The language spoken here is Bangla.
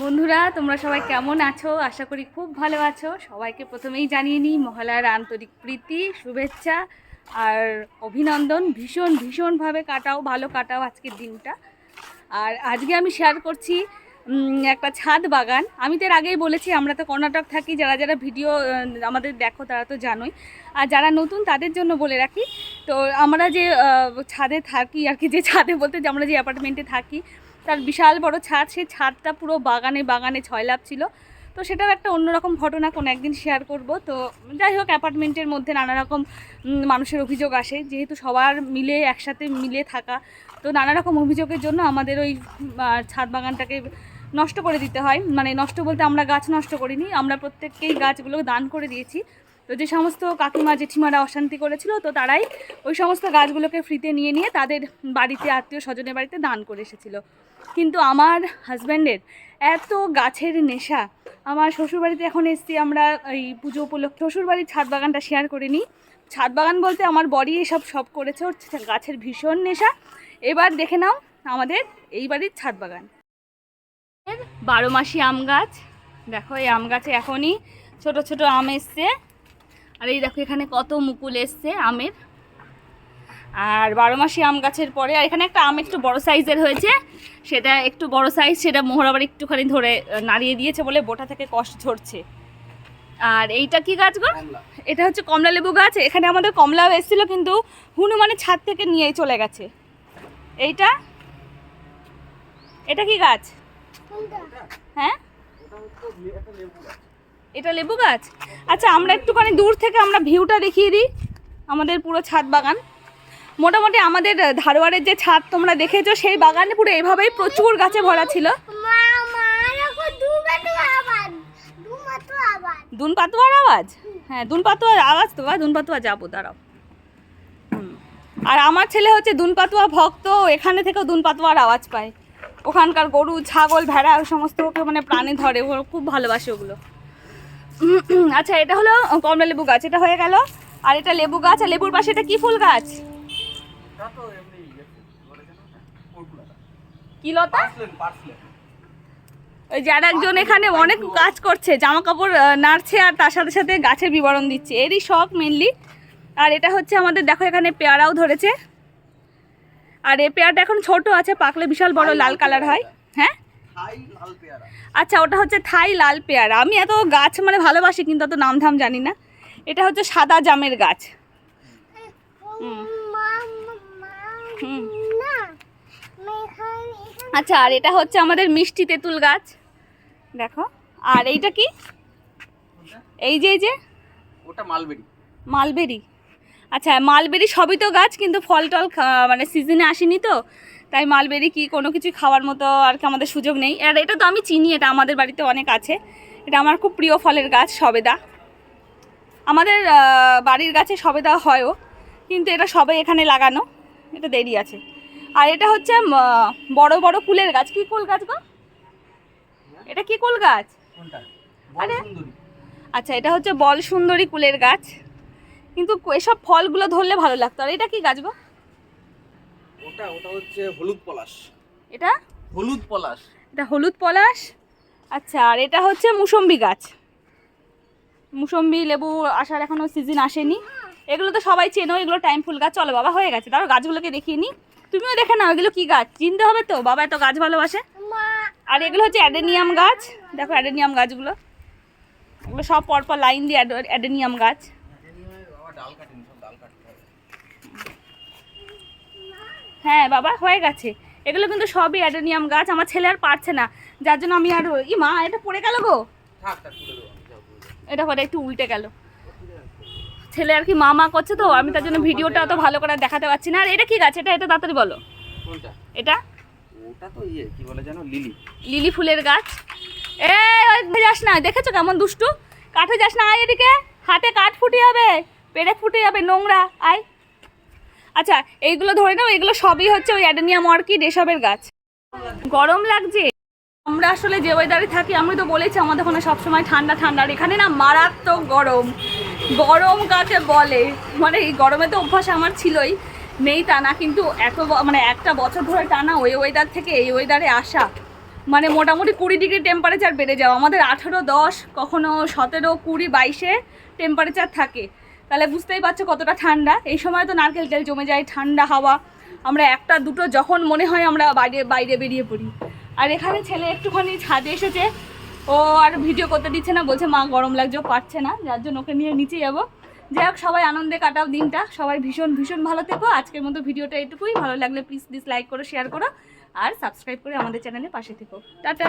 বন্ধুরা তোমরা সবাই কেমন আছো? আশা করি খুব ভালো আছো। সবাইকে প্রথমেই জানিয়ে নিই মহালয়ার আন্তরিক প্রীতি, শুভেচ্ছা আর অভিনন্দন। ভীষণভাবে কাটাও, ভালো কাটাও আজকের দিনটা। আর আজকে আমি শেয়ার করছি একটা ছাদ বাগান। আমি তো এর আগেই বলেছি আমরা তো কর্ণাটক থাকি, যারা ভিডিও আমাদের দেখো তারা তো জানোই। আর যারা নতুন তাদের জন্য বলে রাখি, তো আমরা যে ছাদে থাকি আর কি, যে ছাদে বলতে যে আমরা যে অ্যাপার্টমেন্টে থাকি তার বিশাল বড় ছাদ, সেই ছাদটা পুরো বাগানে ছয়লাভ ছিল। তো সেটাও একটা অন্যরকম ঘটনা, কোনো একদিন শেয়ার করব। তো যাই হোক, অ্যাপার্টমেন্টের মধ্যে নানা রকম মানুষের অভিযোগ আসে, যেহেতু সবার মিলে একসাথে মিলে থাকা, তো নানা রকম অভিযোগের জন্য আমাদের ওই ছাদ বাগানটাকে নষ্ট করে দিতে হয়। মানে নষ্ট বলতে আমরা গাছ নষ্ট করিনি, আমরা প্রত্যেককেই গাছগুলো দান করে দিয়েছি। তো যে সমস্ত কাকিমা জেঠিমারা অশান্তি করেছিল, তো তারাই ওই সমস্ত গাছগুলোকে ফ্রিতে নিয়ে তাদের বাড়িতে, আত্মীয় স্বজনের বাড়িতে দান করে এসেছিলো। কিন্তু আমার হাজব্যান্ডের এত গাছের নেশা। আমার শ্বশুরবাড়িতে এখন এসছি আমরা এই পুজো উপলক্ষে, শ্বশুরবাড়ির ছাদ বাগানটা শেয়ার করে নিই। ছাদ বাগান বলতে আমার বড়ি সব করেছে, ওর গাছের ভীষণ নেশা। এবার দেখে নাও আমাদের এই বাড়ির ছাদ বাগান। 12 মাসি আম গাছ, দেখো এই আম গাছে এখনই ছোট ছোট আম এসছে। আর এই দেখো এখানে কত মুকুল এসছে আমের। আর 12 মাসি আম গাছের পরে আর এখানে একটা আম একটু বড় সাইজের হয়েছে, সেটা একটু বড় সাইজ, সেটা মোহর আবার একটুখানি ধরে নাড়িয়ে দিয়েছে বলে বোটা থেকে কষ্ট ঝরছে। আর এইটা কি গাছ গো? এটা হচ্ছে কমলা লেবু গাছ। এখানে আমাদের কমলাও এসেছিলো, কিন্তু হনুমানের ছাদ থেকে নিয়ে চলে গেছে। এইটা, এটা কি গাছ? হ্যাঁ, এটা লেবু গাছ। আচ্ছা, আমরা একটুখানি দূর থেকে আমরা ভিউটা দেখিয়ে দিই আমাদের পুরো ছাদ বাগান। মোটামুটি আমাদের ধারওয়াড়ের যে ছাদ তোমরা দেখেছো, সেই বাগানে পুরো এভাবেই প্রচুর গাছে ভরা ছিল। দুন পাতুয়ার আওয়াজ? হ্যাঁ, দুন পাতুয়ার আওয়াজ তো, দুন পাতুয়া যাবো, দাঁড়াও। আর আমার ছেলে হচ্ছে দুন পাতুয়া ভক্ত, এখানে থেকেও দুন পাতুয়ার আওয়াজ পায়। ওখানকার গরু, ছাগল, ভেড়া সমস্ত ওকে মানে প্রাণে ধরে, ও খুব ভালোবাসে ওগুলো। আচ্ছা, এটা হলো কমলা লেবু গাছ, এটা হয়ে গেল। আর এটা লেবু গাছ। আর লেবুর পাশে এটা কি ফুল গাছ? কি লতা? ওই যে আর একজন এখানে অনেক কাজ করছে, জামা কাপড় নাড়ছে আর তার সাথে সাথে গাছের বিবরণ দিচ্ছে, এরই শখ মেনলি। আর এটা হচ্ছে আমাদের, দেখো এখানে পেয়ারাও ধরেছে। আর এই পেয়ারাটা এখন ছোট আছে, পাকলে বিশাল বড় লাল কালার হয়। হ্যাঁ, আচ্ছা, ওটা হচ্ছে থাই লাল পেয়ারা। আমি এত গাছ মানে ভালোবাসি, কিন্তু অত নাম ধাম জানি না। এটা হচ্ছে সাদা জামের গাছ। আচ্ছা, আর এটা হচ্ছে আমাদের মিষ্টি তেঁতুল গাছ, দেখো। আর এইটা কি? এই যে ওটা মালবেরি। মালবেরি। আচ্ছা, মালবেরি সবই তো গাছ, কিন্তু ফল টল মানে সিজনে আসেনি, তো তাই মালবেরি কি কোনো কিছু খাওয়ার মতো আর কি আমাদের সুযোগ নেই। আর এটা তো আমি চিনি, এটা আমাদের বাড়িতে অনেক আছে। এটা আমার খুব প্রিয় ফলের গাছ, সবেদা। আমাদের বাড়ির গাছে সবেদা হয়ও, কিন্তু এটা সবে এখানে লাগানো, এটা দেরি আছে। আর এটা হচ্ছে বড় বড় কুলের গাছ। কি কুল গাছ গো? এটা কি কুল গাছ? আরে আচ্ছা, এটা হচ্ছে বল সুন্দরী কুলের গাছ, কিন্তু এসব ফলগুলো ধরলে ভালো লাগতো। আর এটা কি গাছ গো? ওটা হচ্ছে হলুদ পলাশ। এটা হলুদ পলাশ, এটা হলুদ পলাশ। আচ্ছা, আর এটা হচ্ছে মুসম্বি গাছ। মুসম্বি লেবু আসার এখনো সিজন আসেনি। এগুলো তো সবাই চেনো, এগুলো টাইম ফুল গাছ। চলো বাবা, হয়ে গেছে, তারও গাছগুলোকে দেখিয়ে নিই। তুমিও দেখে নাও এগুলো কি গাছ, চিনতে হবে তো, বাবা এত গাছ ভালোবাসে। আর এগুলো হচ্ছে অ্যাডেনিয়াম গাছ, দেখো অ্যাডেনিয়াম গাছগুলো, এগুলো সব পরপর লাইন দিয়ে অ্যাডেনিয়াম গাছ। হ্যাঁ বাবা, হয়ে গেছে। এগুলো কিন্তু সবই অ্যাডেনিয়াম গাছ। আমার ছেলে আর পারছে না, যার জন্য আমি আর মা, এটা পড়ে গেল গো, এটা পরে একটু উল্টে গেল। ছেলে আর কি মা করছে, তো আমি তার জন্য ভিডিওটা অত ভালো করে দেখাতে পারছি না। আর এটা কি গাছ? এটা তাড়াতাড়ি বলো। এটা ওটা তো কি বলে জানো, লিলি। লিলি ফুলের গাছ। ওই যাস না, দেখেছো কেমন দুষ্টু, কাঠে যাস না, আয় এদিকে, হাতে কাঠ ফুটে যাবে, পেড়ে ফুটে যাবে, নোংরা, আয়। আচ্ছা, এইগুলো ধরে নাও, এগুলো সবই হচ্ছে ওই অ্যাডেনিয়াম অর্কিড এসবের গাছ। গরম লাগছে। আমরা আসলে যে ওয়েদারে থাকি, আমি তো বলেছি আমাদের ওখানে সবসময় ঠান্ডা, আর এখানে না মারাত্মক গরম। গরম কাকে বলে, মানে এই গরমে তো অভ্যাস আমার ছিলই, নেই তা না, কিন্তু এত মানে একটা বছর ধরে টানা ওই ওয়েদার থেকে এই ওয়েদারে আসা মানে মোটামুটি 20 ডিগ্রি টেম্পারেচার বেড়ে যাও। আমাদের 18, 10, কখনো 17, 20, 22-এ টেম্পারেচার থাকে। তাহলে বুঝতেই পারছো কতটা ঠান্ডা। এই সময় তো নারকেল তেল জমে যায়, ঠান্ডা হাওয়া, আমরা একটা দুটো যখন মনে হয় আমরা বাইরে বেরিয়ে পড়ি। আর এখানে ছেলে একটুখানি ছাদে এসেছে, ও আর ভিডিও করতে দিচ্ছে না, বলছে মা গরম লাগছে, পারছে না, যার জন্য ওকে নিয়ে নিচে যাবো। যাই হোক, সবাই আনন্দে কাটাও দিনটা, সবাই ভীষণ ভীষণ ভালো থেকো। আজকের মতো ভিডিওটা এটুকুই। ভালো লাগলে প্লিজ লাইক করো, শেয়ার করো আর সাবস্ক্রাইব করে আমাদের চ্যানেলের পাশে থেকো। টাটা।